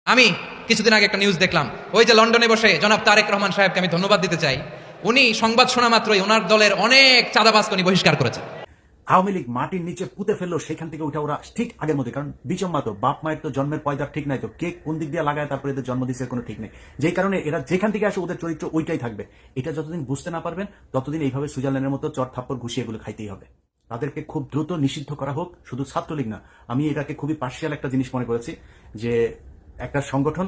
আমি কিছুদিন আগে একটা নিউজ দেখলাম, ওই যে লন্ডনে বসে জনাব তারেক রহমান সাহেবকে আমি ধন্যবাদ দিতে চাই। উনি সংবাদ শোনা মাত্রই ওনার দলের অনেক চাঁদাবাজকে উনি বহিষ্কার করেছেন। আওয়ামী লীগ মাটির নিচে পুঁতে ফেললো, সেখান থেকে উঠে ওরা ঠিক আগের মধ্যে, কারণ বিচম্মা তো বাপ মায়ের তো জন্মের পয়দার ঠিক নাই, তো কে কোন দিক দিয়ে লাগায় তারপরে এদের জন্ম দিচ্ছে কোনো ঠিক নেই। যেই কারণে এরা যেখান থেকে আসে ওদের চরিত্র ওইটাই থাকবে। এটা যতদিন বুঝতে না পারবেন ততদিন এইভাবে সুইজারল্যান্ডের মতো চট থাপ্পড় ঘুষিয়ে এগুলো খাইতেই হবে। তাদেরকে খুব দ্রুত নিষিদ্ধ করা হোক। শুধু ছাত্রলীগ না, আমি এটাকে খুবই পার্সিয়াল একটা জিনিস মনে করেছি যে একটা সংগঠন,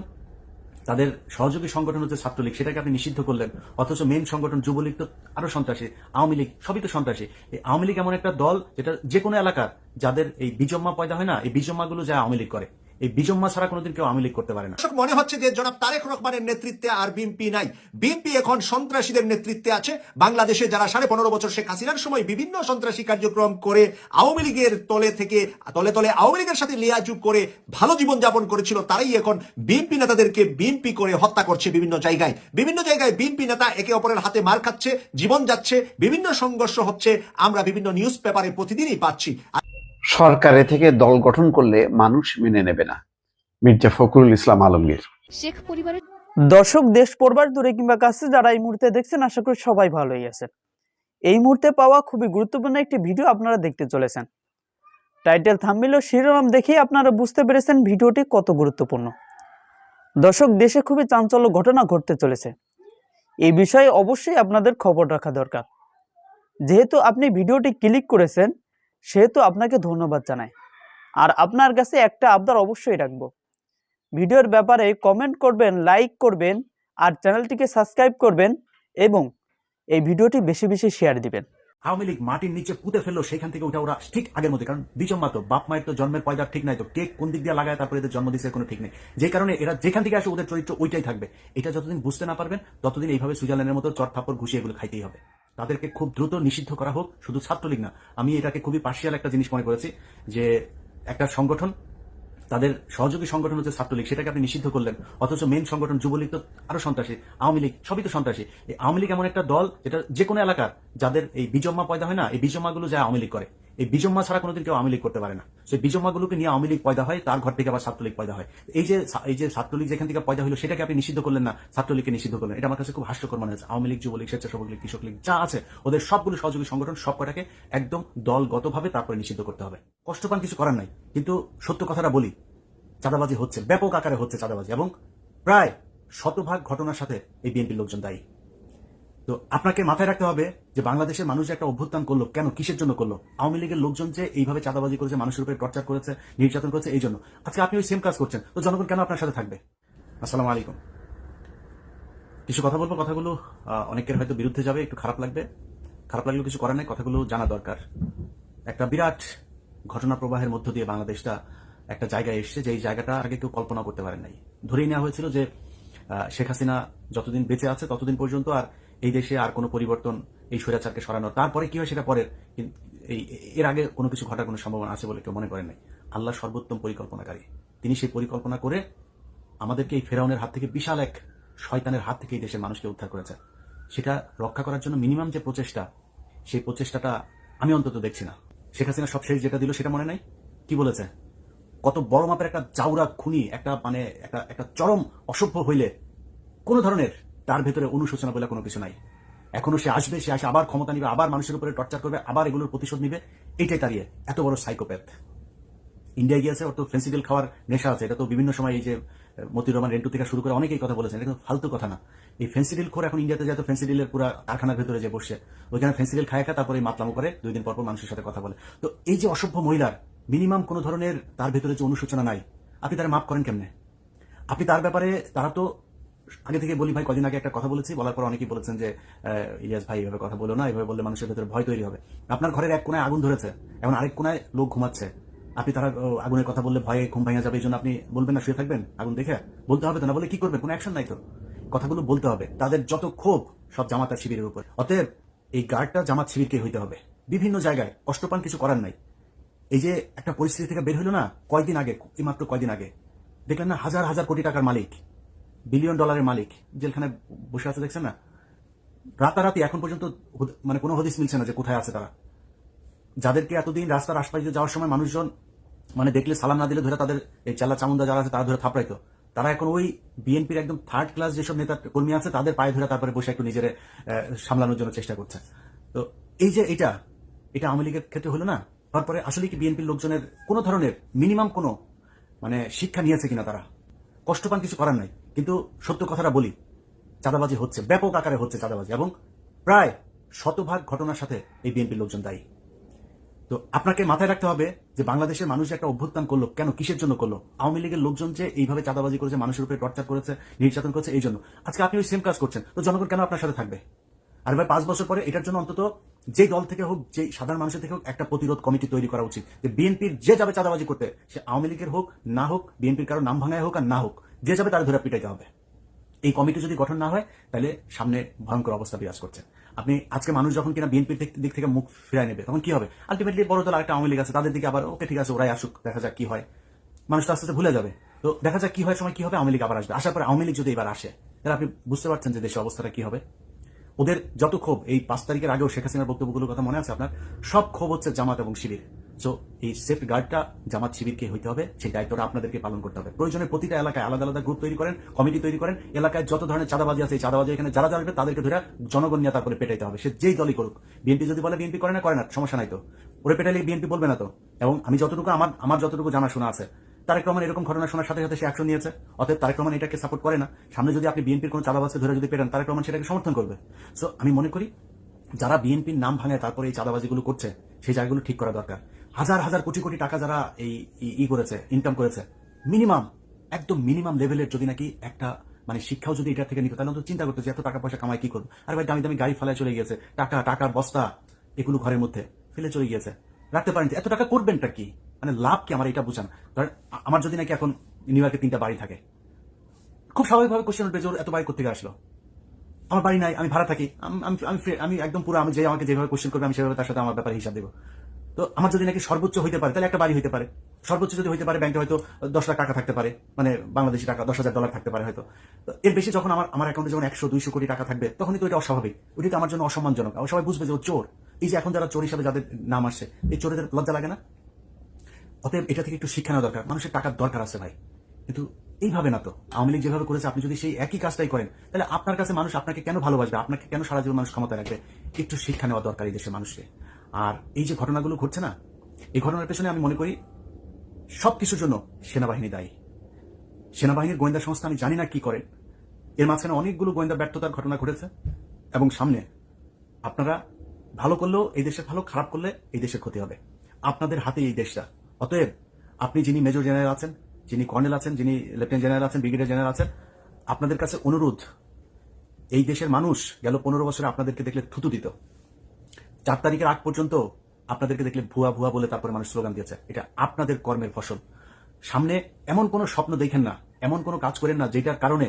তাদের সহযোগী সংগঠন হচ্ছে ছাত্রলীগ, সেটাকে আপনি নিষিদ্ধ করলেন, অথচ মেন সংগঠন যুবলীগ তো আরো সন্ত্রাসী, আওয়ামী লীগ সবই তো সন্ত্রাসী। এই আওয়ামী লীগ এমন একটা দল যেটা যে কোনো এলাকার যাদের এই বিজম্মা পয়দা হয় না, এই বিজম্মাগুলো যায় আওয়ামী লীগ করে। এই বিজম্মা ছাড়া কোনোদিন কেউ আওয়ামী লীগ করতে পারে না। মনে হচ্ছে যে জনাব তারেক রহমানের নেতৃত্বে আর বিএনপি নাই, বিএনপি এখন সন্ত্রাসীদের নেতৃত্বে আছে। বাংলাদেশে যারা 15.5 বছর শেখ হাসিনার সময় বিভিন্ন সন্ত্রাসী কার্যক্রম করে আওয়ামী লীগের তলে থেকে তলে আওয়ামী লীগের সাথে লিয়াজুগ করে ভালো জীবন যাপন করেছিল, তারাই এখন বিএনপি নেতাদেরকে বিএনপি করে হত্যা করছে। বিভিন্ন জায়গায় বিএনপি নেতা একে অপরের হাতে মার খাচ্ছে, জীবন যাচ্ছে, বিভিন্ন সংঘর্ষ হচ্ছে, আমরা বিভিন্ন নিউজ পেপারে প্রতিদিনই পাচ্ছি। সরকারে থেকে দল গঠন করলে মানুষ মেনে নেবে না। মির্জা ফখরুল ইসলাম আলমগীর। শেখ পরিবারের দর্শক, দেশ পড়বার দূরে কিংবা কাছে যারা এই মুহূর্তে দেখছেন, আশা করি সবাই ভালোই আছেন। এই মুহূর্তে পাওয়া খুবই গুরুত্বপূর্ণ একটি ভিডিও আপনারা দেখতে চলেছেন। টাইটেল, থাম্বনেল ও শিরোনাম দেখেই আপনারা বুঝতে পেরেছেন ভিডিওটি কত গুরুত্বপূর্ণ। দর্শক, দেশে খুবই চাঞ্চল্য ঘটনা ঘটতে চলেছে। এই বিষয়ে অবশ্যই আপনাদের খবর রাখা দরকার। যেহেতু আপনি ভিডিওটি ক্লিক করেছেন, সেহেতু আপনাকে ধন্যবাদ জানাই। আর আপনার কাছে একটা আবদার অবশ্যই রাখবো, ভিডিওর ব্যাপারে কমেন্ট করবেন, লাইক করবেন, আর চ্যানেলটিকে সাবস্ক্রাইব করবেন এবং এই ভিডিওটি বেশি বেশি শেয়ার দিবেন। আওয়ামী লীগ মাটির নিচে পুঁতে ফেললো, সেখান থেকে উঠে ওরা ঠিক আগের মধ্যে, কারণ বিচম্মা তো বাপ মায়ের তো জন্মের পয়দার ঠিক নাই, তো কে কোন দিক দিয়ে লাগায় তারপরে এদের জন্ম দিচ্ছে কোনো ঠিক নেই। যে কারণে এরা যেখান থেকে আসে ওদের চরিত্র ওইটাই থাকবে। এটা যতদিন বুঝতে না পারবেন ততদিন এইভাবে সুইজারল্যান্ডের মতো চট থাপ্পড় ঘুষিয়ে এগুলো খাইতেই হবে। তাদেরকে খুব দ্রুত নিষিদ্ধ করা হোক। শুধু ছাত্রলীগ না, আমি এটাকে খুবই পার্সিয়াল একটা জিনিস মনে করেছি যে একটা সংগঠন, তাদের সহযোগী সংগঠন হচ্ছে ছাত্রলীগ, সেটাকে আপনি নিষিদ্ধ করলেন, অথচ মেন সংগঠন যুবলীগ তো আরো সন্ত্রাসী, আওয়ামী লীগ সবই তো সন্ত্রাসী। এই আওয়ামী লীগ এমন একটা দল যেটা যে কোনো এলাকার যাদের এই বিজম্মা পয়দা হয় না, এই বিজম্মাগুলো যায় আওয়ামী লীগ করে। এই বিজম্মা ছাড়া কোনোদিন কেউ আওয়ামী লীগ করতে পারে না। সেই বিজম্মাগুলোকে নিয়ে আওয়ামী লীগ পয়দা হয়, তার ঘর থেকে আবার ছাত্রলীগ পয়দা হয়। এই যে ছাত্রলীগ যেখান থেকে পয়দা হলো, সেটাকে আপনি নিষিদ্ধ করলেন না, ছাত্রলীগকে নিষিদ্ধ করলেন। এটা আমার কাছে খুব হাস্যকর মনে হচ্ছে। আওয়ামী লীগ, যুবলীগ, স্বেচ্ছাসেবক লীগ, কৃষক লীগ যা আছে, ওদের সবগুলো সহযোগী সংগঠন সব কটাকে একদম দলগতভাবে তারপরে নিষিদ্ধ করতে হবে। কষ্ট পান, কিছু করার নাই, কিন্তু সত্য কথাটা বলি, চাঁদাবাজি হচ্ছে, ব্যাপক আকারে হচ্ছে চাঁদাবাজি, এবং প্রায় 100% ঘটনার সাথে এই বিএনপির লোকজন দায়ী। তো আপনাকে মাথায় রাখতে হবে যে বাংলাদেশের মানুষ যে একটা অভ্যুত্থান করলো, কেন, কিসের জন্য করলো? আওয়ামী লীগের লোকজন যে এইভাবে চাঁদাবাজি করেছে, মানুষের উপরে টর্চার করেছে, নির্যাতন করেছে, এই জন্য। আজকে আপনি ওই সেম কাজ করছেন, তো জনগণ কেন আপনার সাথে থাকবে? আসসালামু আলাইকুম। কিছু কথা বলবো, কথাগুলো অনেকের হয়তো বিরুদ্ধে যাবে, একটু খারাপ লাগবে, খারাপ লাগলেও কিছু করার নেই, কথাগুলো জানা দরকার। একটা বিরাট ঘটনা প্রবাহের মধ্য দিয়ে বাংলাদেশটা একটা জায়গায় এসছে, যে এই জায়গাটা আগে কেউ কল্পনা করতে পারেন নাই। ধরেই নেওয়া হয়েছিল যে শেখ হাসিনা যতদিন বেঁচে আছে ততদিন পর্যন্ত আর এই দেশে আর কোনো পরিবর্তন, এই স্বৈরাচারকে সরানোর, তারপরে কি হয় সেটা পরের, এর আগে কোনো কিছু ঘটার কোনো সম্ভাবনা আছে বলে কেউ মনে করেন নাই। আল্লাহ সর্বোত্তম পরিকল্পনাকারী, তিনি সেই পরিকল্পনা করে আমাদেরকে এই ফেরাউনের হাত থেকে, বিশাল এক শয়তানের হাত থেকে এই দেশের মানুষকে উদ্ধার করেছে। সেটা রক্ষা করার জন্য মিনিমাম যে প্রচেষ্টা, সেই প্রচেষ্টাটা আমি অন্তত দেখছি না। শেখ হাসিনা সব শেষ যেটা দিল সেটা মনে নাই? কি বলেছে? কত বড় মাপের একটা জাউরা খুনি, একটা মানে একটা চরম অসভ্য হইলে কোনো ধরনের তার ভেতরে অনুশোচনা বলে কোনো কিছু নাই। এখনো সে আসবে, সে আসে আবার ক্ষমতা নিবে, আবার মানুষের উপরে টর্চার করবে, আবার এগুলোর প্রতিশোধ নিবে। এটাই তাড়িয়ে এত বড় সাইকোপ্যাথ ইন্ডিয়া গিয়েছে। ওর তো ফেন্সিডিল খাওয়ার নেশা আছে। এটা তো বিভিন্ন সময় এই যে মতিউর রহমান রেন্টু থেকে শুরু করে অনেকেই কথা বলেছেন, এটা কিন্তু ফালতু কথা না। এই ফেন্সিডিল খোর এখন ইন্ডিয়াতে যায়, তো ফেন্সিডিলের পুরো কারখানার ভেতরে যে বসে ওইখানে ফেন্সিডিল খায়, তারপরে মাতলামো করে, 2 দিন পর মানুষের সাথে কথা বলে। তো এই যে অসভ্য মহিলার মিনিমাম কোনো ধরনের তার ভেতরে যে অনুশোচনা নাই, আপনি তারা মাফ করেন কেমনে? আপনি তার ব্যাপারে, তারা তো আগে থেকে বলি ভাই, কদিন আগে একটা কথা বলেছি, বলার পর অনেকেই বলেছেন যে ইলিয়াস ভাই এভাবে কথা বলো না, এভাবে বললে মানুষের ভেতরে ভয় তৈরি হবে। আপনার ঘরের এক কোনায় আগুন ধরেছে, এখন আরেক কোনায় লোক ঘুমাচ্ছে, আপনি তারা আগুনের কথা বললে ভয়ে ঘুম ভেঙে যাবে, এই জন্য আপনি বলবেন না, শুয়ে থাকবেন আগুন দেখে? বলতে হবে তো, না বলে কি করবেন? কোনো অ্যাকশন নাই তো। কথাগুলো বলতে হবে। তাদের যত ক্ষোভ সব জামাত আর শিবিরের উপর। অতএব এই গার্ডটা জামাত শিবিরকে হইতে হবে। বিভিন্ন জায়গায় কষ্ট পান, কিছু করার নাই। এই যে একটা পরিস্থিতি থেকে বের হলো না কয়দিন আগে, মাত্র কয়দিন আগে দেখলেন না, হাজার হাজার কোটি টাকার মালিক, বিলিয়ন ডলারের মালিক জেলখানায় বসে আছে, দেখছেন না? রাতারাতি এখন পর্যন্ত মানে কোনো হদিস মিলছে না যে কোথায় আছে তারা। যাদেরকে এতদিন রাস্তার আশপাশে যাওয়ার সময় মানুষজন মানে দেখলে সালাম না দিলে ধরে তাদের এই চাল্লা চামুন্ডা যারা আছে তারা ধরে থাপড়াইতো, তারা এখন ওই বিএনপির একদম থার্ড ক্লাস যেসব নেতা কর্মী আছে তাদের পায়ে ধরে তারপরে বসে একটু নিজের সামলানোর জন্য চেষ্টা করছে। তো এই যে এটা আওয়ামী লীগের ক্ষেত্রে হলো না, তারপরে আসলে কি বিএনপির লোকজনের কোনো ধরনের মিনিমাম কোনো মানে শিক্ষা নিয়েছে কিনা? তারা কষ্ট পান, কিছু করার নাই, কিন্তু সত্য কথাটা বলি, চাঁদাবাজি হচ্ছে, ব্যাপক আকারে হচ্ছে চাঁদাবাজি, এবং প্রায় শতভাগ ঘটনার সাথে এই বিএনপির লোকজন দায়ী। তো আপনাকে মাথায় রাখতে হবে যে বাংলাদেশের মানুষ একটা অভ্যুত্থান করলো কেন, কিসের জন্য করলো? আওয়ামী লীগের লোকজন যে এইভাবে চাঁদাবাজি করেছে, মানুষের উপরে টর্চার করেছে, নির্যাতন করেছে, এই জন্য। আজকে আপনি ওই সেম কাজ করছেন, তো জনগণ কেন আপনার সাথে থাকবে? আর ভাই 5 বছর পরে এটার জন্য অন্তত যে দল থেকে হোক, যে সাধারণ মানুষের থেকে হোক, একটা প্রতিরোধ কমিটি তৈরি করা উচিত, যে বিএনপির যে যাবে চাঁদাবাজি করতে, সে আওয়ামী লীগের হোক না হোক, বিএনপির কারো নাম ভাঙায় হোক আর না হোক, যে যাবে তার ধরে পিটাইতে হবে। এই কমিটি যদি গঠন না হয় তাহলে সামনে ভয়ঙ্কর অবস্থা বিরাজ করছে। আপনি আজকে মানুষ যখন কিনা বিএনপির দিক থেকে মুখ ফিরায় নেবে, তখন কি হবে? আলটিমেটলি বড় দল একটা আওয়ামী লীগ আছে, তাদের দিকে আবার ওকে ঠিক আছে ওরাই আসুক, দেখা যাক কি হয়। মানুষ তো আস্তে আস্তে ভুলে যাবে। তো দেখা যাক কি হয়, সময় কি হবে, আওয়ামী লীগ আবার আসবে। আসার পরে আওয়ামী লীগ যদি এবার আসে, তাহলে আপনি বুঝতে পারছেন যে দেশের অবস্থাটা কি হবে। ওদের যত ক্ষোভ, এই 5 তারিখের আগেও শেখ হাসিনার বক্তব্যগুলোর কথা মনে আছে আপনার? সব ক্ষোভ হচ্ছে জামাত এবং শিবির। সো এই সেফ গার্ডটা জামাত শিবিরকে হইতে হবে, সেই দায়িত্বটা আপনাদেরকে পালন করতে হবে। প্রয়োজনে প্রতিটা এলাকায় আলাদা আলাদা গ্রুপ তৈরি করেন, কমিটি তৈরি করেন, এলাকায় যত ধরনের চাঁদাবাজি আছে এই চাঁদাবাজি এখানে যারা আসবে তাদেরকে ধরে জনগণ নিয়ে তারপরে পেটাইতে হবে, সে যেই দলই করুক। বিএনপি যদি বলে বিএনপি করে না, সমস্যা নাই তো, ওরে পেটাইলে বিএনপি বলবে না তো। এবং আমি যতটুকু আমার যতটুকু জানাশোনা আছে, তারেক রহমান এরকম ঘটনা শোনার সাথে সাথে সে অ্যাকশন নিয়েছে, অতএব তারেক রহমান এটাকে সাপোর্ট করে না। সামনে যদি আপনি বিএনপির কোনো চাঁদাবাজকে ধরে যদি পেটান, তারেক রহমান সেটাকে সমর্থন করবে। সো আমি মনে করি যারা বিএনপির নাম ভাঙে তারপরে এই চাঁদাবাজিগুলো করছে, সেই জায়গাগুলো ঠিক করা দরকার। হাজার হাজার কোটি কোটি টাকা যারা এই করেছে, ইনকাম করেছে, মিনিমাম একদম মিনিমাম লেভেলের যদি নাকি একটা মানে শিক্ষাও যদি এটা থেকে নিত, তাহলে তো চিন্তা করতো যে এত টাকা পয়সা কামাই কি করবো। আর ভাই দামি দামি গাড়ি ফেলায় চলে গিয়েছে, টাকার বস্তা এগুলো ঘরের মধ্যে ফেলে চলে গিয়েছে, রাখতে পারেন। এত টাকা করবেনটা কি, মানে লাভ কি আমার এটা বুঝান। ধরেন আমার যদি নাকি এখন নিউ ইয়র্কে 3টা বাড়ি থাকে, খুব স্বাভাবিকভাবে কোশ্চেন উঠবে যে এত বাড়ি কোথেকে আসলো? আমার বাড়ি নাই, আমি ভাড়া থাকি, আমি একদম পুরো, আমি যে আমাকে যেভাবে কোশ্চেন করবে আমি সেভাবে তার সাথে আমার ব্যাপারে হিসাব দেবো। তো আমার যদি নাকি সর্বোচ্চ হইতে পারে, তাহলে একটা বাড়ি হইতে পারে। সর্বোচ্চ যদি হইতে পারে, ব্যাংকে হয়তো 10 লাখ টাকা থাকতে পারে, মানে বাংলাদেশি টাকা $10,000 থাকতে পারে হয়তো। তো এর বেশি যখন আমার অ্যাকাউন্টে যখন 100-200 কোটি টাকা থাকবে, তখনই তো এটা অস্বাভাবিক, ওইটা আমার জন্য অসম্মানজনক। সবাই বুঝবে যে ও চোর। এই যে এখন যারা চোর হিসাবে যাদের নাম আসছে, এই চোরেদের লজ্জা লাগে না? অতএব এটা থেকে একটু শিক্ষা নেওয়া দরকার। মানুষের টাকার দরকার আছে ভাই, কিন্তু এইভাবে না তো। আওয়ামী লীগ যেভাবে করেছে, আপনি যদি সেই একই কাজটাই করেন, তাহলে আপনার কাছে মানুষ আপনাকে কেন ভালোবাসবে, আপনাকে কেন সারা জীবন মানুষ ক্ষমতায় রাখবে? একটু শিক্ষা নেওয়া দরকার এই দেশের মানুষকে। আর এই যে ঘটনাগুলো ঘটছে না, এই ঘটনার পেছনে আমি মনে করি সবকিছুর জন্য সেনাবাহিনী দায়ী। সেনাবাহিনীর গোয়েন্দা সংস্থা আমি জানি না কি করে, এর মাঝখানে অনেকগুলো গোয়েন্দা ব্যর্থতার ঘটনা ঘটেছে, এবং সামনে আপনারা ভালো করলেও এই দেশের ভালো, খারাপ করলে এই দেশের ক্ষতি হবে। আপনাদের হাতে এই দেশটা। অতএব আপনি যিনি মেজর জেনারেল আছেন, যিনি কর্নেল আছেন, যিনি লেফটেন্যান্ট জেনারেল আছেন, ব্রিগেডিয়ার জেনারেল আছেন, আপনাদের কাছে অনুরোধ, এই দেশের মানুষ গেল 15 বছরে আপনাদেরকে দেখলে থুতু দিত। 4 তারিখের আগ পর্যন্ত আপনাদেরকে দেখলে ভুয়া ভুয়া বলে তারপরে মানুষ স্লোগান দিয়েছে। এটা আপনাদের কর্মের ফসল। সামনে এমন কোনো স্বপ্ন দেখেন না, এমন কোনো কাজ করেন না যেটার কারণে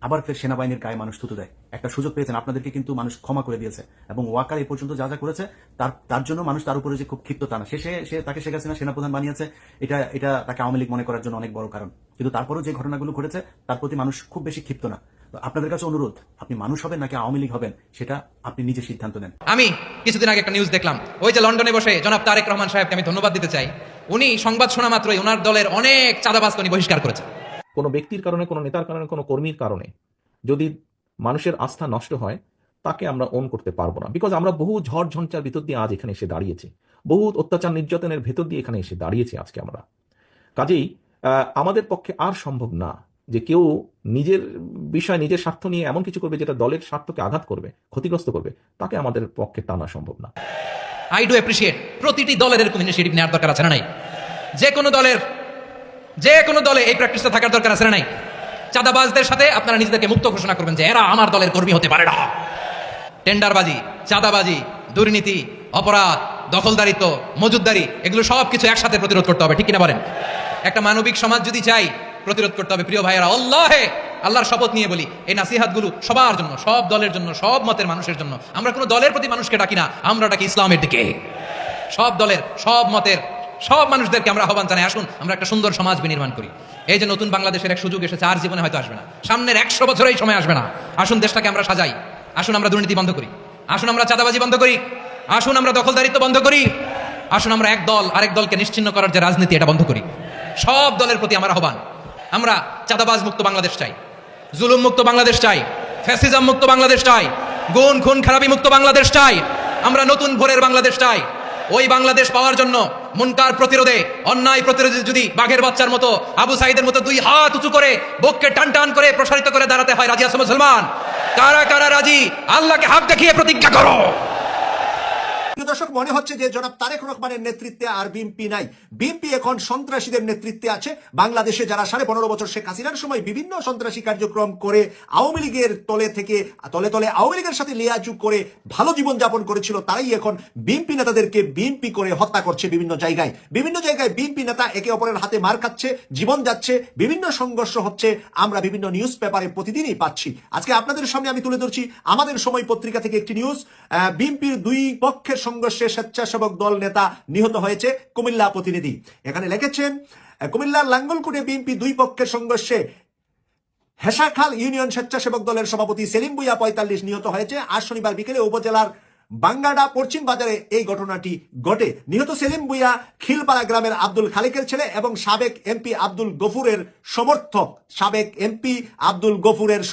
আবার ফের সেনাবাহিনীর গায়ে মানুষ থুতু দেয়। একটা সুযোগ পেয়েছেন, আপনাদেরকে কিন্তু মানুষ ক্ষমা করে দিয়েছে, এবং ওয়াকার এই পর্যন্ত যা যা করেছে তার জন্য মানুষ তার উপরে যে খুব ক্ষিপ্ত তা না। সে তাকে শেখ হাসিনা সেনাপ্রধান বানিয়েছে, এটা তাকে আওয়ামী লীগ মনে করার জন্য অনেক বড় কারণ। কিন্তু তারপরেও যে ঘটনাগুলো ঘটেছে তার প্রতি মানুষ খুব বেশি ক্ষিপ্ত না। তো আপনাদের কাছে অনুরোধ, আপনি মানুষ হবেন নাকি আওয়ামী লীগ হবেন, সেটা আপনি নিজে সিদ্ধান্ত নেন। আমি কিছুদিন আগে একটা নিউজ দেখলাম, ওই যে লন্ডনে বসে জনাব তারেক রহমান সাহেবকে আমি ধন্যবাদ দিতে চাই। উনি সংবাদ শোনা মাত্রই ওনার দলের অনেক চাঁদাবাজকে উনি বহিষ্কার করেছে। কোনো ব্যক্তির কারণে, কোনো নেতার কারণে, কোনো কর্মীর কারণে যদি মানুষের আস্থা নষ্ট হয়, তাকে আমরা ওন করতে পারবো না। বিকজ আমরা বহু ঝড় ঝঞ্চার ভিতর দিয়ে আজ এখানে এসে দাঁড়িয়েছি, বহু অত্যাচার নির্যাতনের ভেতর দিয়ে এখানে এসে দাঁড়িয়েছি আজকে আমরা। কাজেই আমাদের পক্ষে আর সম্ভব না যে কেউ নিজের বিষয়, নিজের স্বার্থ নিয়ে এমন কিছু করবে যেটা দলের স্বার্থকে আঘাত করবে, ক্ষতিগ্রস্ত করবে, তাকে আমাদের পক্ষে টানা সম্ভব না। আই ডু অ্যাপ্রিশিয়েট প্রতিটি দলের এরকম ইনিশিয়েটিভ নেওয়ার দরকার আছে না নাই? যে কোনো দলে এই প্র্যাকটিসটা থাকার দরকার আছে না নাই? চাঁদাবাজদের সাথে আপনারা নিজেদেরকে মুক্ত ঘোষণা করবেন যে এরা আমার দলের কর্মী হতে পারে না। টেন্ডারবাজি, চাঁদাবাজি, দুর্নীতি, অপরাধ, দখলদারিত্ব, মজুদদারি, এগুলো সব কিছু একসাথে প্রতিরোধ করতে হবে, ঠিক কিনা বলেন? একটা মানবিক সমাজ যদি চাই, প্রতিরোধ করতে হবে। প্রিয় ভাইয়েরা, আল্লাহর শপথ নিয়ে বলি, এই নাসিহাতগুলো সবার জন্য, সব দলের জন্য, সব মতের মানুষের জন্য। আমরা কোনো দলের প্রতি মানুষকে ডাকি না, আমরা ডাকি ইসলামের দিকে। সব দলের, সব মতের, সব মানুষদেরকে আমরা আহ্বান জানাই, আসুন আমরা একটা সুন্দর সমাজ বিনির্মাণ করি। এই যে নতুন বাংলাদেশের এক সুযোগ এসেছে, আর জীবনে হয়তো আসবে না, সামনের 100 বছর এই সময় আসবে না। আসুন দেশটাকে আমরা সাজাই, আসুন আমরা দুর্নীতি বন্ধ করি, আসুন আমরা চাঁদাবাজি বন্ধ করি, আসুন আমরা দখলদারিত্ব বন্ধ করি, আসুন আমরা এক দল আরেক দলকে নিশ্চিহ্ন করার যে রাজনীতি, এটা বন্ধ করি। সব দলের প্রতি আমার আহ্বান। আমরা চাঁদাবাজ মুক্ত বাংলাদেশ চাই, জুলুম মুক্ত বাংলাদেশ চাই, ফ্যাসিজম মুক্ত বাংলাদেশ চাই, গুণ খুন খারাপি মুক্ত বাংলাদেশ চাই। আমরা নতুন ভোরের বাংলাদেশ চাই। ওই বাংলাদেশ পাওয়ার জন্য মুনকার প্রতিরোধে, অন্যায় প্রতিরোধে যদি বাঘের বাচ্চার মতো, আবু সাইদের মতো দুই হাত উঁচু করে, বুককে টান টান করে প্রসারিত করে দাঁড়াতে হয়, রাজি আছো মুসলমান? কারা কারা রাজি? আল্লাহকে হাত দেখিয়ে প্রতিজ্ঞা করো। প্রিয় দর্শক, মনে হচ্ছে যে জনাব তারেক রহমানের নেতৃত্বে আর বিএনপি নাই। বিএনপি এখন সন্ত্রাসীদের নেতৃত্বে আছে। বাংলাদেশে যারা 15.5 বছর শেখ হাসিনার সময় বিভিন্ন সন্ত্রাসী কার্যক্রম করে আওয়ামী লীগের তলে থেকে তলে তলে আওয়ামী লীগের সাথে লিয়াজুগ করে ভালো জীবন যাপন করেছিল, তারাই এখন বিএনপি নেতাদেরকে বিএনপি করে হত্যা করছে। বিভিন্ন জায়গায় বিএনপি নেতা একে অপরের হাতে মার খাচ্ছে, জীবন যাচ্ছে, বিভিন্ন সংঘর্ষ হচ্ছে। আমরা বিভিন্ন নিউজ পেপারে প্রতিদিনই পাচ্ছি। আজকে আপনাদের সামনে আমি তুলে ধরছি আমাদের সময় পত্রিকা থেকে একটি নিউজ। বিএনপির দুই পক্ষের সংঘর্ষে স্বেচ্ছাসেবক দল নেতা নিহত হয়েছে। কুমিল্লা প্রতিনিধি এখানে লিখেছেন, কুমিল্লার লাঙ্গলকোটে বিএনপি দুই পক্ষের সংঘর্ষে হেসাখাল ইউনিয়ন স্বেচ্ছাসেবক দলের সভাপতি সেলিম ভুঁইয়া 45 নিহত হয়েছে। আজ শনিবার বিকেলে উপজেলার বাঙ্গাডা পশ্চিম বাজারে এই ঘটনাটি ঘটে। নিহত সেলিম ভুঁইয়া খিলপাড়া গ্রামের আব্দুল খালেকের ছেলে এবং সাবেক এমপি আব্দুল গফুরের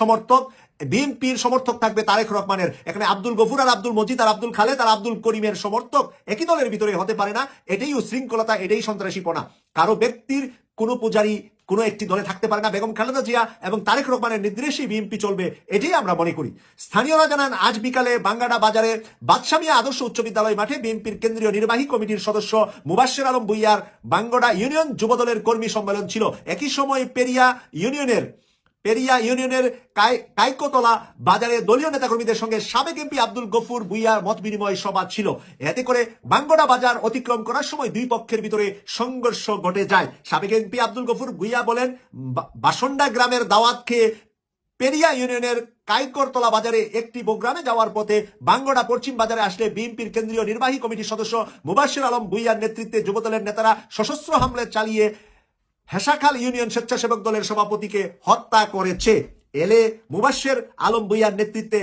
সমর্থক। বিএনপির সমর্থক থাকবে তারেক রহমানের। এখানে আব্দুল গফুর আর আব্দুল মজিদ আর আব্দুল খালেদ আর আব্দুল করিমের সমর্থক একই দলের ভিতরে হতে পারে না। এটাই উশৃঙ্খলতা, এটাই সন্ত্রাসীপনা। কারো ব্যক্তির কোনো পূজারী কোনো একটি দলে থাকতে পারে না। বেগম খালেদা জিয়া এবং তারেক রহমানের নির্দেশেই বিএনপি চলবে, এটাই আমরা মনে করি। স্থানীয়রা জানান, আজ বিকালে বাঙ্গাডা বাজারে বাদশা মিয়া আদর্শ উচ্চ বিদ্যালয় মাঠে বিএনপির কেন্দ্রীয় নির্বাহী কমিটির সদস্য মুবাশ্বের আলম ভুঁইয়ার বাঙ্গাডা ইউনিয়ন যুবদলের কর্মী সম্মেলন ছিল। একই সময় পেরিয়া ইউনিয়নের কাইকতলা বাজারে দলীয় নেতাকর্মীদের সঙ্গে সাবেক এমপি আব্দুল গফুর ভুঁইয়ার মত বিনিময় সভা ছিল। এতে করে বাঙ্গড়া বাজার অতিক্রম করার সময় দুই পক্ষের ভিতরে সংঘর্ষ ঘটে যায়। সাবেক এমপি আব্দুল গফুর ভুঁইয়া বলেন, বাসন্ডা গ্রামের দাওয়াত খেয়ে পেরিয়া ইউনিয়নের কাইকরতলা বাজারে একটি প্রোগ্রামে যাওয়ার পথে বাঙ্গড়া পশ্চিম বাজারে আসলে বিএনপির কেন্দ্রীয় নির্বাহী কমিটির সদস্য মুবাশ্বের আলম ভুঁইয়ার নেতৃত্বে যুবদলের নেতারা সশস্ত্র হামলা চালিয়ে হেসাখাল ইউনিয়ন স্বেচ্ছাসেবক দলের সভাপতিকে হত্যা করেছে। এলে মুবাশ্বের আলম ভুঁইয়ার নেতৃত্বে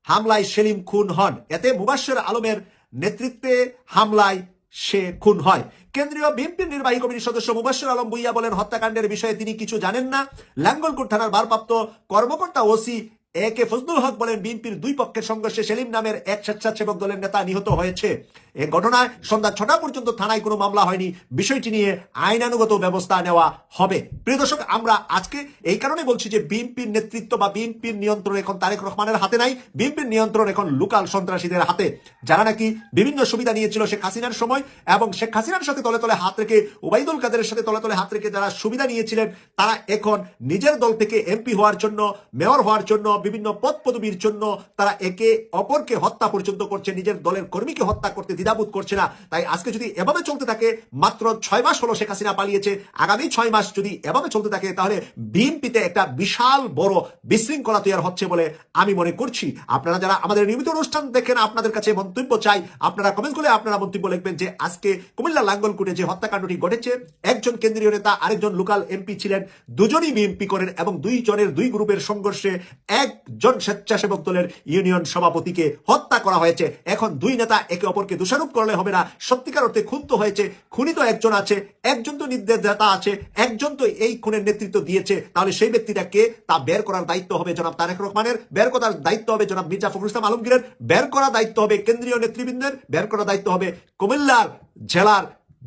হামলায় সেলিম খুন হন। এতে মুবাশ্বের আলমের নেতৃত্বে হামলায় সে খুন হয়। কেন্দ্রীয় বিএনপির নির্বাহী কমিটির সদস্য মুবাশ্বের আলম ভুঁইয়া বলেন, হত্যাকাণ্ডের বিষয়ে তিনি কিছু জানেন না। লাঙ্গলকোট থানার ভারপ্রাপ্ত কর্মকর্তা ওসি এ কে ফজলুল হক বলেন, বিএনপির দুই পক্ষের সংঘর্ষে সেলিম নামের এক স্বেচ্ছাসেবক দলের নেতা নিহত হয়েছে। এ ঘটনায় সন্ধ্যা 6টা পর্যন্ত থানায় কোনো মামলা হয়নি। বিষয়টি নিয়ে আইনানুগত ব্যবস্থা নেওয়া হবে। প্রিয় দর্শক, আমরা আজকে এই কারণে বলছি যে বিএনপির নেতৃত্ব বা বিএনপির নিয়ন্ত্রণ এখন তারেক রহমানের হাতে নাই। বিএনপির নিয়ন্ত্রণ এখন লোকাল সন্ত্রাসীদের হাতে, যারা নাকি বিভিন্ন সুবিধা নিয়েছিল শেখ হাসিনার সময় এবং শেখ হাসিনার সাথে তলে তলে হাত রেখে, ওবাইদুল কাদেরের সাথে তলে তলে হাত রেখে যারা সুবিধা নিয়েছিলেন, তারা এখন নিজের দল থেকে এমপি হওয়ার জন্য, মেয়র হওয়ার জন্য, বিভিন্ন পদ পদবীর জন্য তারা একে অপরকে হত্যা পর্যন্ত করছে। নিজের দলের কর্মীকে হত্যা করতে দ্বিধাবোধ করছে না। তাই আজকে যদি এভাবে চলতে থাকে, মাত্র 6 মাস হলো শেখ হাসিনা পালিয়েছে, আগামী 6 মাস যদি এভাবে চলতে থাকে, তাহলে বিএনপিতে একটা বিশাল বড় বিশৃঙ্খলা তৈরি হচ্ছে বলে আমি মনে করছি। আপনারা যারা আমাদের নিয়মিত অনুষ্ঠান দেখেন, আপনাদের কাছে মন্তব্য চাই। আপনারা কমেন্ট করে আপনারা মন্তব্য লিখবেন যে আজকে কুমিল্লা লাঙ্গলকোটে যে হত্যাকাণ্ডটি ঘটেছে, একজন কেন্দ্রীয় নেতা আরেকজন লোকাল এমপি ছিলেন, দুজনই বিএনপি করেন এবং দুই গ্রুপের সংঘর্ষে একজন স্বেচ্ছাসেবক দলের ইউনিয়ন সভাপতিকে হত্যা করা হয়েছে। এখন দুই নেতা একে অপরকে দোষারোপ করলে হবে না। সত্যিকার অর্থে খুন তো হয়েছে, খুনি তো একজন আছে, একজন তো নির্দেশদাতা আছে, একজন তো এই খুনের নেতৃত্ব দিয়েছে। তাহলে সেই ব্যক্তিটা কে, তা বের করার দায়িত্ব হবে জনাব তারেক রহমানের, বের করার দায়িত্ব হবে জনাব মির্জা ফখরুল ইসলাম আলমগীরের, বের করার দায়িত্ব হবে কেন্দ্রীয় নেতৃবৃন্দের, বের করার দায়িত্ব হবে কুমিল্লার জেলার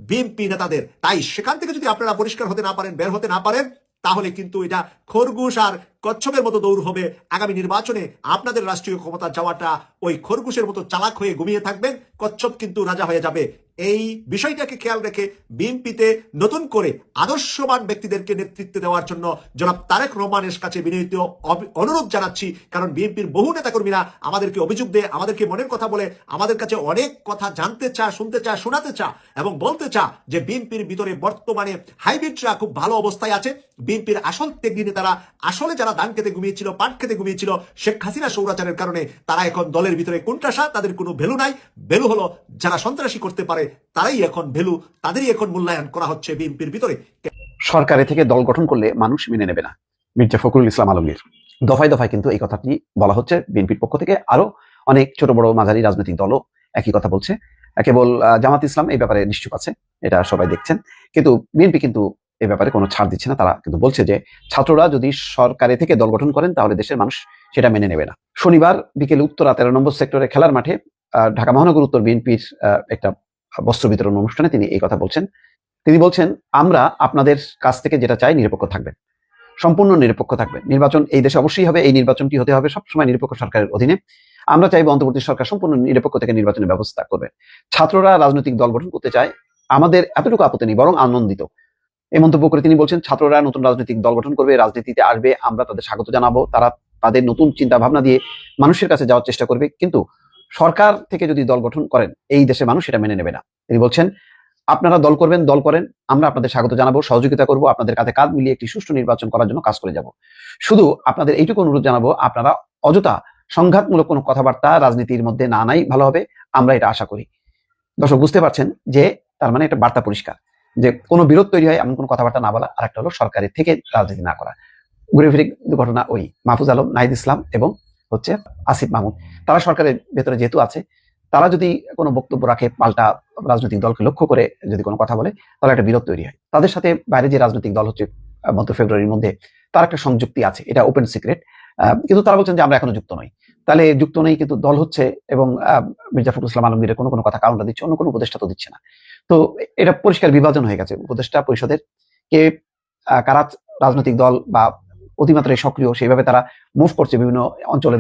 বিএনপি নেতাদের। তাই সেখান থেকে যদি আপনারা পরিষ্কার হতে না পারেন, বের হতে না পারেন, তাহলে কিন্তু এটা খরগোশ আর কচ্ছপের মতো দৌড় হবে। আগামী নির্বাচনে আপনাদের রাষ্ট্রীয় ক্ষমতা যাওয়াটা ওই খরগোশের মতো চালাক হয়ে ঘুমিয়ে থাকবেন, কচ্ছপ কিন্তু রাজা হয়ে যাবে। এই বিষয়টাকে খেয়াল রেখে বিএনপিতে নতুন করে আদর্শবান ব্যক্তিদেরকে নেতৃত্ব দেওয়ার জন্য জনাব তারেক রহমানের কাছে বিনীত অনুরোধ জানাচ্ছি। কারণ বিএনপির বহু নেতাকর্মীরা আমাদেরকে অভিযোগ দেয়, আমাদেরকে মনের কথা বলে, আমাদের কাছে অনেক কথা জানতে চা, শুনতে চা, শোনাতে চা এবং বলতে চা যে বিএনপির ভিতরে বর্তমানে হাইব্রিডরা খুব ভালো অবস্থায় আছে। বিএনপির আসল ত্যাগী নেতারা, আসলে যারা ধান খেতে ঘুমিয়েছিল, পাট খেতে ঘুমিয়েছিল শেখ হাসিনা সৌরাচারের কারণে, তারা এখন দলের ভিতরে কোনটাসা, তাদের কোনো ভ্যালু নাই। ভ্যালু হলো যারা সন্ত্রাসী করতে পারে, তারাই এখন ভ্যালু, তাদেরই এখন মূল্যায়ন করা হচ্ছে বিএনপির ভিতরে। সরকারে থেকে দল গঠন করলে মানুষ মেনে নেবে না, মির্জা ফখরুল ইসলাম আলমগীর। দফায় দফায় কিন্তু এই কথাটি বলা হচ্ছে বিএনপির পক্ষ থেকে। আরো অনেক ছোট বড় মাঝারি রাজনৈতিক দলও একই কথা বলছে। কেবল জামাত ইসলাম এই ব্যাপারে নিশ্চুপ আছে, এটা সবাই দেখছেন। কিন্তু বিএনপি কিন্তু এ ব্যাপারে কোনো ছাড় দিচ্ছে না। তারা কিন্তু বলছে যে ছাত্ররা যদি সরকারে থেকে দল গঠন করেন তাহলে দেশের মানুষ সেটা মেনে নেবে না। শনিবার বিকেলে উত্তরা 13 নম্বর সেক্টরে খেলার মাঠে ঢাকা মহানগর উত্তর বিএনপির একটা বস্ত্র বিতরণ অনুষ্ঠানে তিনি এই কথা বলছেন। তিনি বলছেন, আমরা আপনাদের কাছ থেকে যেটা চাই নিরপেক্ষ থাকবেন, সম্পূর্ণ নিরপেক্ষ থাকবেন। নির্বাচন এই দেশে অবশ্যই হবে, এই নির্বাচনটি হতে হবে সবসময় নিরপেক্ষ সরকারের অধীনে। আমরা চাইব অন্তর্বর্তী সরকার সম্পূর্ণ নিরপেক্ষ থেকে নির্বাচনের ব্যবস্থা করবে। ছাত্ররা রাজনৈতিক দল গঠন করতে চায়, আমাদের এতটুকু আপত্তি নেই, বরং আনন্দিত। এই মন্তব্য করে তিনি বলছেন, ছাত্ররা নতুন রাজনৈতিক দল গঠন করবে, রাজনীতিতে আসবে, আমরা তাদের স্বাগত জানাবো। তারা তাদের নতুন চিন্তা ভাবনা দিয়ে মানুষের কাছে যাওয়ার চেষ্টা করবে, কিন্তু সরকার থেকে যদি দল গঠন করেন এই দেশের মানুষ সেটা মেনে নেবে না। তিনি বলছেন, আপনারা দল করবেন, দল করেন, আমরা আপনাদের স্বাগত জানাবো, সহযোগিতা করব, আপনাদের কাঁধে কাঁধ মিলিয়ে একটি সুষ্ঠু নির্বাচন করার জন্য কাজ করে যাব। শুধু আপনাদের এইটুকু অনুরোধ জানাবো, আপনারা অযথা সংঘাতমূলক কোনো কথাবার্তা রাজনীতির মধ্যে না নাই ভালো হবে, আমরা এটা আশা করি। দর্শক বুঝতে পারছেন যে তার মানে একটা বার্তা পরিষ্কার যে কোনো বিরোধ তৈরি হয় এমন কোনো কথাবার্তা না বলা, আর একটা হলো সরকারের থেকে রাজনীতি না করা। ঘুরে ফিরে ঘটনা ওই মাহফুজ আলম, নাহিদ ইসলাম এবং হচ্ছে আসিফ মাহমুদ, তারা সরকারের ভেতরে যেহেতু আছে, তারা যদি কোনো বক্তব্য রাখে পাল্টা রাজনৈতিক দলকে লক্ষ্য করে যদি কোনো কথা বলে তাহলে একটা বিরোধ তৈরি হয়। তাদের সাথে বাইরে যে রাজনৈতিক দল হচ্ছে মধ্য ফেব্রুয়ারির মধ্যে তার একটা সংযুক্তি আছে, এটা ওপেন সিক্রেট, কিন্তু তারা বলছেন যে আমরা এখনো যুক্ত নই। তাহলে যুক্ত নেই কিন্তু দল হচ্ছে, এবং মির্জা ফখরুল ইসলাম আলমগীরের কোনো কথা কারণটা দিচ্ছে, অন্য কোনো উপদেষ্টা তো দিচ্ছে না। তো এটা পরিষ্কার বিভাজন হয়ে গেছে উপদেষ্টা পরিষদের, কে কারা রাজনৈতিক দল বা অতিমাত্রায় সক্রিয় সেইভাবে তারা মুভ করছে বিভিন্ন অঞ্চলে,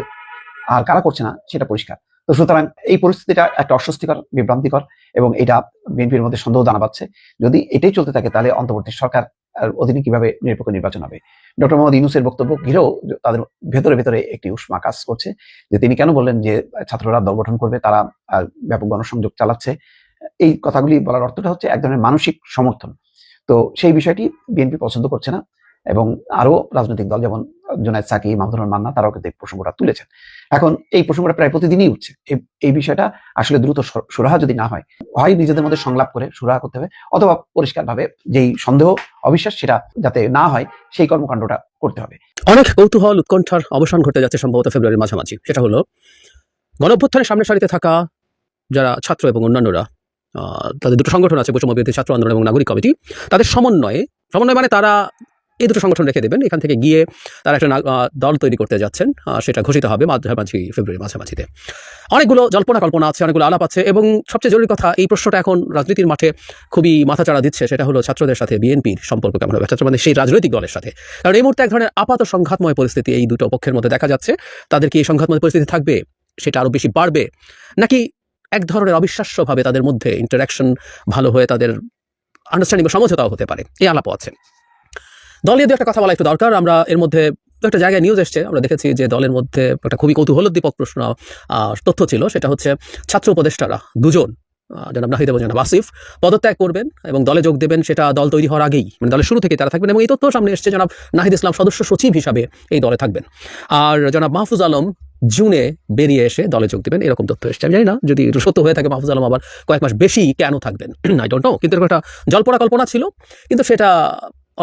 আর কারা করছে না সেটা পরিষ্কার। তো সুতরাং এই পরিস্থিতিটা একটা অস্বস্তিকর, বিভ্রান্তিকর, এবং এটা বিএনপির মধ্যে সন্দেহ দানা পাচ্ছে। যদি এটাই চলতে থাকে তাহলে অন্তর্বর্তী সরকার অধীনে কিভাবে নিরপেক্ষ নির্বাচন হবে। ডক্টর মোহাম্মদ ইউনূসের বক্তব্য ঘিরেও তাদের ভেতরে ভেতরে একটি উষ্মা কাজ করছে, যে তিনি কেন বললেন যে ছাত্ররা দল গঠন করবে, তারা ব্যাপক গণসংযোগ চালাচ্ছে। এই কথাগুলি বলার অর্থটা হচ্ছে এক ধরনের মানসিক সমর্থন। তো সেই বিষয়টি বিএনপি পছন্দ করছে না, এবং আরো রাজনৈতিক দল যেমন জুনায়েদ সাকি, মাহমুদুর রহমান মান্না, তারাও কিন্তু এই প্রসঙ্গটা তুলেছেন। এখন এই প্রসঙ্গটা প্রায় প্রতিদিনই উঠছে। এই বিষয়টা আসলে দ্রুত সুরাহা যদি না হয়, হয় নিজেদের মধ্যে সংলাপ করে সুরাহা করতে হবে, অথবা পরিষ্কারভাবে যেই সন্দেহ অবিশ্বাস সেটা যাতে না হয় সেই কর্মকাণ্ডটা করতে হবে। অনেক কৌতূহল উৎকণ্ঠার অবসান ঘটে যাচ্ছে সম্ভবত ফেব্রুয়ারির মাঝামাঝি। সেটা হলো গণঅভ্যুত্থানের সামনের সারিতে থাকা যারা ছাত্র এবং অন্যান্যরা, তাদের দুটো সংগঠন আছে, বৈষম্য বিরোধী ছাত্র আন্দোলন এবং নাগরিক কমিটি, তাদের সমন্বয় মানে তারা এই দুটো সংগঠন রেখে দেবেন, এখান থেকে গিয়ে তারা একটা দল তৈরি করতে যাচ্ছেন, সেটা ঘোষিত হবে ফেব্রুয়ারি মাঝামাঝিতে। অনেকগুলো জল্পনা কল্পনা আছে, অনেকগুলো আলাপ আছে, এবং সবচেয়ে জরুরি কথা, এই প্রশ্নটা এখন রাজনীতির মাঠে খুবই মাথাচাড়া দিচ্ছে, সেটা হলো ছাত্রদের সাথে বিএনপির সম্পর্ক কেমন হবে, ছাত্র মানে সেই রাজনৈতিক দলের সাথে। কারণ এই মুহূর্তে এক ধরনের আপাত সংঘাতময় পরিস্থিতি এই দুটো পক্ষের মধ্যে দেখা যাচ্ছে। তাদের কি এই সংঘাতময় পরিস্থিতি থাকবে, সেটা আরো বেশি বাড়বে, নাকি এক ধরনের অবিশ্বাস্যভাবে তাদের মধ্যে ইন্টারাকশন ভালো হয়ে তাদের আন্ডারস্ট্যান্ডিং বা সমঝোতাও হতে পারে, এই আলাপও আছে। দলীয় একটা কথা বলা একটু দরকার। আমরা এর মধ্যে একটা জায়গায় নিউজ এসছে, আমরা দেখেছি যে দলের মধ্যে একটা খুবই কৌতূহলোদ্দীপক প্রশ্ন তথ্য ছিল, সেটা হচ্ছে ছাত্র উপদেষ্টারা দুজন, জনাব নাহিদ এবং জনাব আসিফ, পদত্যাগ করবেন এবং দলে যোগ দেবেন, সেটা দল তৈরি হওয়ার আগেই, মানে দলের শুরু থেকে তারা থাকবেন। এবং এই তথ্য সামনে এসছে, জনাব নাহিদ ইসলাম সদস্য সচিব হিসাবে এই দলে থাকবেন, আর জনাব মাহফুজ আলম জুনে বেরিয়ে এসে দলে যোগ দেবেন, এরকম তথ্য এসছে। আমি জানি না যদি সত্য হয়ে থাকে মাহফুজ আলম আবার কয়েক মাস বেশি কেন থাকবেন, আই ডোন্ট নো, কিন্তু এরকম একটা জল্পনা কল্পনা ছিল, কিন্তু সেটা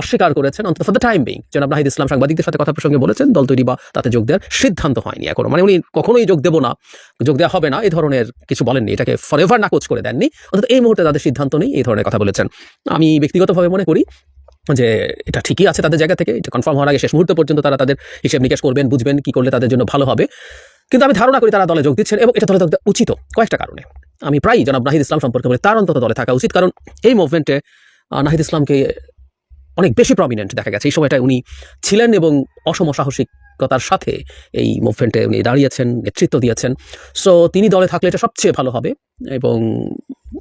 অস্বীকার করেছেন অন্তত ফর দ্য টাইম বিং। জনাব নাহিদ ইসলাম সাংবাদিকদের সাথে কথা প্রসঙ্গে বলেছেন, দল তৈরি বা তাতে যোগ দেওয়ার সিদ্ধান্ত হয়নি এখনো, মানে উনি কখনোই যোগ দেওয়া হবে না এই ধরনের কিছু বলেননি, এটাকে ফরএভার নাকচ করে দেননি, অন্তত এই মুহূর্তে তাদের সিদ্ধান্ত নেই, এই ধরনের কথা বলেছেন। আমি ব্যক্তিগতভাবে মনে করি যে এটা ঠিকই আছে তাদের জায়গা থেকে, এটা কনফার্ম হওয়ার আগে শেষ মুহূর্ত পর্যন্ত তারা তাদের হিসেব নিকেশ করবেন, বুঝবেন কি করলে তাদের জন্য ভালো হবে। কিন্তু আমি ধারণা করি তারা দলে যোগ দিচ্ছেন, এবং এটা দলে যোগ দেওয়া উচিত কয়েকটা কারণে। আমি প্রায়ই জনাব নাহিদ ইসলাম সম্পর্কে বলি, তার অন্তত দলে থাকা উচিত, কারণ এই মুভমেন্টে নাহিদ ইসলামকে অনেক বেশি প্রমিনেন্ট দেখা গেছে। এই সময়টায় উনি ছিলেন এবং অসম সাহসিকতার সাথে এই মুভমেন্টে উনি দাঁড়িয়েছেন, নেতৃত্ব দিয়েছেন। সো তিনি দলে থাকলে এটা সবচেয়ে ভালো হবে। এবং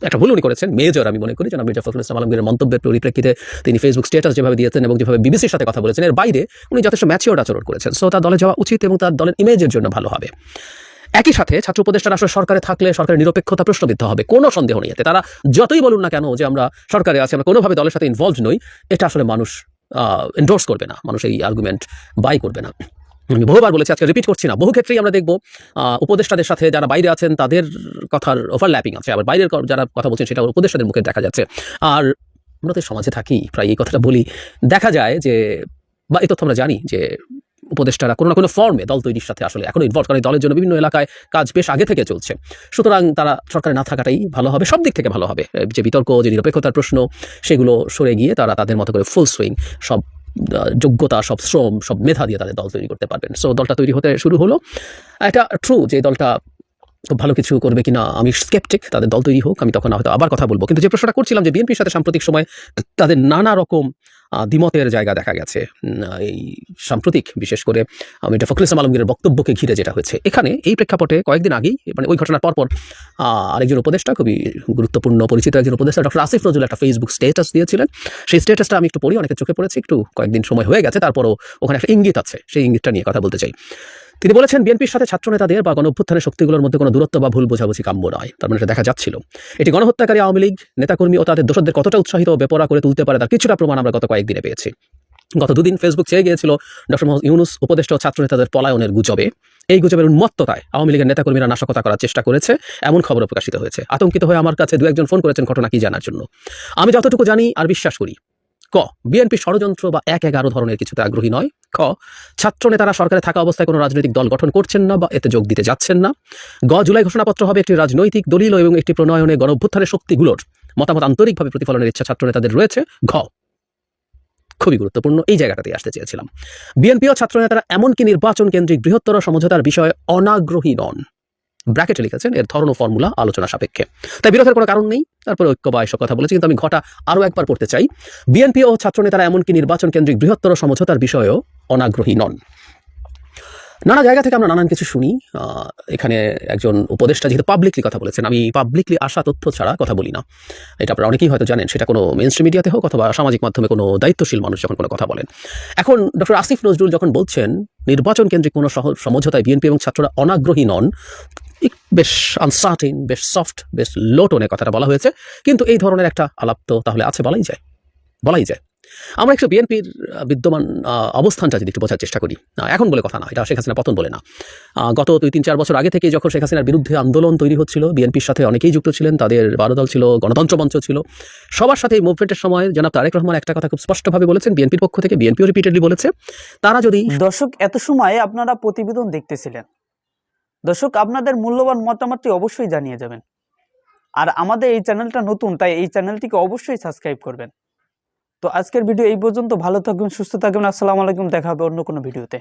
একটা ভুল উনি করেছেন মেজর, আমি মনে করি, জনাব মির্জা ফখরুল ইসলাম আলমগীরের মন্তব্যের পরিপ্রেক্ষিতে তিনি ফেসবুক স্ট্যাটাস যেভাবে দিয়েছেন এবং যেভাবে বিবিসির সাথে কথা বলেছেন, এর বাইরে উনি যথেষ্ট ম্যাচিওর আচরণ করেছেন। সো তার দলে যাওয়া উচিত এবং তার দলের ইমেজের জন্য ভালো হবে। একই সাথে ছাত্র উপদেষ্টারা আসলে সরকারে থাকলে সরকারের নিরপেক্ষতা প্রশ্নবিদ্ধ হবে, কোনো সন্দেহ নেই এতে। তারা যতই বলুন না কেন যে আমরা সরকারে আছি, আমরা কোনোভাবে দলের সাথে ইনভলভ নই, এটা আসলে মানুষ এন্ডোর্স করবে না, মানুষ এই আর্গুমেন্ট বাই করবে না। আমি বহুবার বলেছি, আজকে রিপিট করছি না, বহু ক্ষেত্রেই আমরা দেখব উপদেষ্টাদের সাথে যারা বাইরে আছেন তাদের কথার ওভারল্যাপিং আছে, আবার বাইরের যারা কথা বলছেন সেটা উপদেষ্টাদের মুখে দেখা যাচ্ছে। আর আমরা তো সমাজে থাকি, প্রায় এই কথাটা বলি, দেখা যায় যে, বা এই তথ্য আমরা জানি যে উপদেষ্টারা কোনো না কোনো ফর্মে দল তৈরির সাথে আসলে এখনো ইনভলভ, কারণ এই দলের জন্য বিভিন্ন এলাকায় কাজ বেশ আগে থেকে চলছে। সুতরাং তারা সরকারে না থাকাটাই ভালো হবে, সব দিক থেকে ভালো হবে। যে বিতর্ক, যে নিরপেক্ষতার প্রশ্ন, সেগুলো সরে গিয়ে তারা তাদের মতো করে ফুল সুইং সব যোগ্যতা, সব শ্রম, সব মেধা দিয়ে তাদের দল তৈরি করতে পারবেন। সো দলটা তৈরি হতে শুরু হলো। এটা ট্রু যে দলটা খুব ভালো কিছু করবে কিনা আমি স্কেপটিক, তাদের দল তৈরি হোক, আমি তখন হয়তো আবার কথা বলবো। কিন্তু যে প্রশ্নটা করছিলাম যে বিএনপির সাথে সাম্প্রতিক সময় তাদের নানা রকম দ্বিমতের জায়গা দেখা গেছে, এই সাম্প্রতিক বিশেষ করে আমি এটা ফখরুল ইসলাম আলমগীরের বক্তব্যকে ঘিরে যেটা হয়েছে এখানে, এই প্রেক্ষাপটে কয়েকদিন আগেই মানে ওই ঘটনার পরপর আরেকজন উপদেষ্টা, খুবই গুরুত্বপূর্ণ পরিচিত একজন উপদেষ্টা ডক্টর আসিফ নজরুল একটা ফেসবুক স্ট্যাটাস দিয়েছিলেন। সেই স্ট্যাটাসটা আমি একটু পড়ি, অনেকের চোখে পড়েছে, একটু কয়েকদিন সময় হয়ে গেছে, তারপরও ওখানে একটা ইঙ্গিত আছে, সেই ইঙ্গিতটা নিয়ে কথা বলতে চাই। তিনি বলেছেন, বিএনপির সাথে ছাত্র নেতাদের বা গণঅভ্যুত্থানের শক্তিগুলোর মধ্যে কোনো দূরত্ব বা ভুল বোঝাবুঝি কাম্য নয়। তার মানে এটা দেখা যাচ্ছিল। এটি গণহত্যাকারী আওয়ামী লীগ নেতাকর্মী ও তাদের দোষরদের কতটা উৎসাহিত ও বেপরোয়া করে তুলতে পারে তার কিছুটা প্রমাণ আমরা গত কয়েকদিনে পেয়েছি। গত দুদিন ফেসবুক চেয়ে গিয়েছিল ডক্টর মোহাম্মদ ইউনুস উপদেষ্টা ও ছাত্র নেতাদের পলায়নের গুজবে। এই গুজবের উন্মত্ততায় আওয়ামী লীগের নেতাকর্মীরা নাশকতা করার চেষ্টা করেছে, এমন খবরও প্রকাশিত হয়েছে। আতঙ্কিত হয়ে আমার কাছে দু একজন ফোন করেছেন ঘটনা কি জানার জন্য। আমি যতটুকু জানি আর বিশ্বাস করি, ক, বিএনপি ষড়যন্ত্র বা ১-১ ধরনের কিছুতে আগ্রহী নয়। খ, ছাত্র নেতারা সরকারে থাকা অবস্থায় কোনো রাজনৈতিক দল গঠন করছেন না বা এতে যোগ দিতে যাচ্ছেন না। গ, জুলাই ঘোষণাপত্র হবে একটি রাজনৈতিক দলিল এবং একটি প্রণয়নে গণঅভ্যুত্থানের শক্তিগুলোর মতামত আন্তরিকভাবে প্রতিফলনের ইচ্ছা ছাত্র নেতাদের রয়েছে। ঘ, খুবই গুরুত্বপূর্ণ, এই জায়গাটাতে আসতে চেয়েছিলাম, বিএনপি ও ছাত্র নেতারা এমনকি নির্বাচন কেন্দ্রিক বৃহত্তর সমঝোতার বিষয়ে অনাগ্রহী নন। ব্র্যাকেটে লিখেছেন এর ধরন ও ফর্মুলা আলোচনা সাপেক্ষে। তাই বিরোধের কোনো কারণ নেই। তারপরে ঐক্য বা এসব কথা বলেছি, কিন্তু আমি ঘটা আরও একবার পড়তে চাই। বিএনপি ও ছাত্র নেতারা এমনকি নির্বাচন কেন্দ্রিক বৃহত্তর সমঝোতার বিষয়েও অনাগ্রহী নন। নানা জায়গা থেকে আমরা নানান কিছু শুনি। এখানে একজন উপদেষ্টা যেহেতু পাবলিকলি কথা বলেছেন, আমি পাবলিকলি আসা তথ্য ছাড়া কথা বলি না, এটা আপনারা অনেকেই হয়তো জানেন, সেটা কোনো মেইন স্ট্রিম মিডিয়াতে হোক অথবা সামাজিক মাধ্যমে কোনো দায়িত্বশীল মানুষ যখন কোনো কথা বলেন। এখন ডক্টর আসিফ নজরুল যখন বলছেন নির্বাচন কেন্দ্রিক কোনো সমঝোতায় বিএনপি এবং ছাত্ররা অনাগ্রহী নন, বেশ আনসার্টেন, বেশ সফট, বেশ লো টোনে কথাটা বলা হয়েছে, কিন্তু এই ধরনের একটা আলাপ তো তাহলে আছে, বলাই যায়। আমরা একটু বিএনপির বিদ্যমান অবস্থানটা যদি একটু বোঝার চেষ্টা করি, এখন বলে কথা না, এটা শেখ হাসিনা পতন বলে না। গত 2-3-4 বছর আগে থেকে যখন শেখ হাসিনার বিরুদ্ধে আন্দোলন তৈরি হচ্ছিল, বিএনপির সাথে অনেকেই যুক্ত ছিলেন, তাদের 12 দল ছিল, গণতন্ত্র মঞ্চ ছিল, সবার সাথে এই মুভমেন্টের সময় জনাব তারেক রহমান একটা কথা খুব স্পষ্টভাবে বলেছেন, বিএনপির পক্ষ থেকে, বিএনপিও রিপিটেডলি বলেছে, তারা যদি দর্শক, এত সময় আপনারা প্রতিবেদন দেখতেছিলেন। দর্শক, আপনাদের মূল্যবান মতামতটি অবশ্যই জানিয়ে যাবেন। আর আমাদের এই চ্যানেলটা নতুন, তাই এই চ্যানেলটিকে অবশ্যই সাবস্ক্রাইব করবেন। তো আজকের ভিডিও এই পর্যন্ত। ভালো থাকবেন, সুস্থ থাকবেন। আসসালামু আলাইকুম, দেখা হবে অন্য কোনো ভিডিওতে।